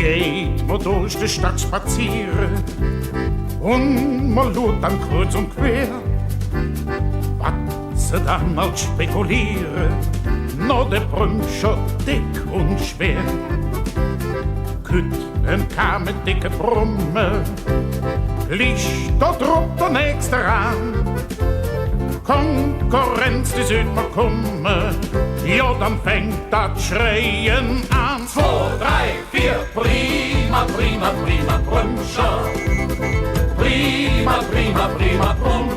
geht man durch die Stadt spazieren und man schaut dann kreuz und quer, was sie dann mal spekulieren, noch der Bruncher dick und schwer. Kütten kam mit dicke Brumme, Licht dort drauf der nächste Rang. Konkurrenz, die süd mal komme, ja, dann fängt das Schreien an. 2, 3, 4, prima, prima, prima, Bruncher. Prima, prima, prima, Brunn.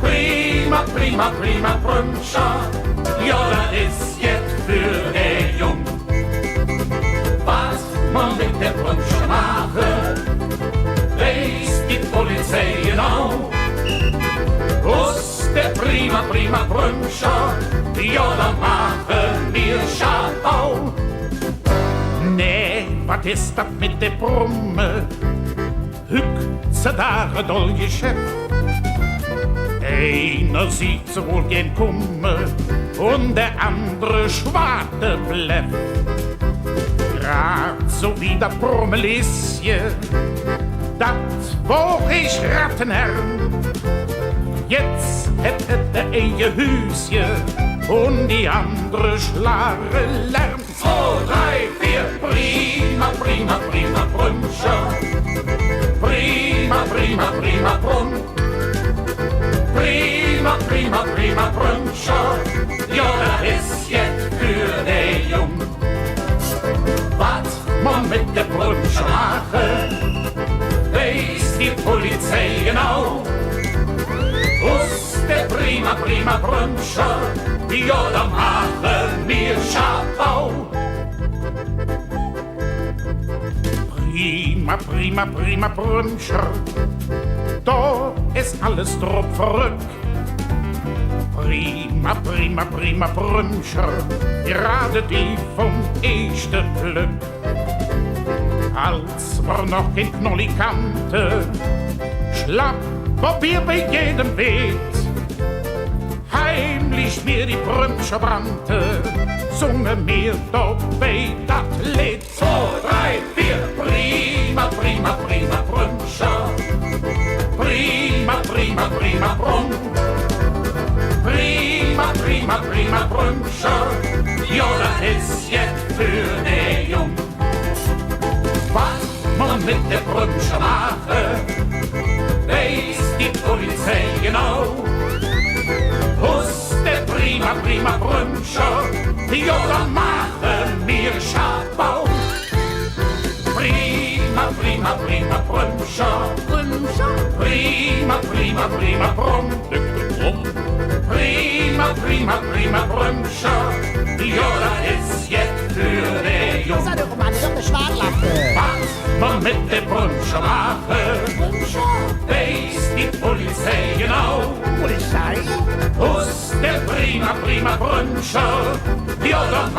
Prima, prima, prima, Bruncher. Ja, das ist jetzt für den Jung. Was man mit der Bruncher mache, weiß die Polizei genau. Aus der prima, prima Bruncher, ja, da machen wir Schabau. Nee, was ist das mit der Brumme? Hückt da ein doll Geschäft. Einer sieht so wohl gern Kumme und der andere schwarte bläff. Grad so wie der Brummelisje, dat wo ich Rattenherrn. Jetzt hätte der eine Hüsje und die andere Schlare Lärm. 2, 3, 4, prima, prima, prima, Bruncher. Prima, prima, prima, Brunn. Prima, prima, prima, Bruncher. Ja, das ist jetzt für den Jung. Was man mit der Bruncher machen, weiß die Polizei genau. Aus der prima, prima Bruncher, ja, da machen wir Schabau. Prima, prima, prima Bruncher, da ist alles drauf verrückt. Prima, prima, prima Bruncher, gerade die vom ersten Glück. Als wir noch in Knollikante, schlapp Papier bei jedem Beet. Heimlich mir die Bruncher brannte, sungen mir dabei dat Lied. 2, 3, 4, prima, prima, prima Bruncher. Prima, prima, prima Brunn. Prima, prima, prima Bruncher. Ja, das ist jetzt für den Jung. Was man mit der Bruncher mache, weiß die Polizei genau. Aus der prima, prima Bruncher, ja, da machen wir Schabau. Prima, prima, prima Bruncher. Prima, prima, prima Brunn. Prima, prima, prima Bruncher, ja, da ist jetzt für den Jung. Seid doch mal eine Schwadlappe. Was man mit der Bruncher mache, weiß die Polizei genau. Polizei? Aus der prima, prima Bruncher, ja, da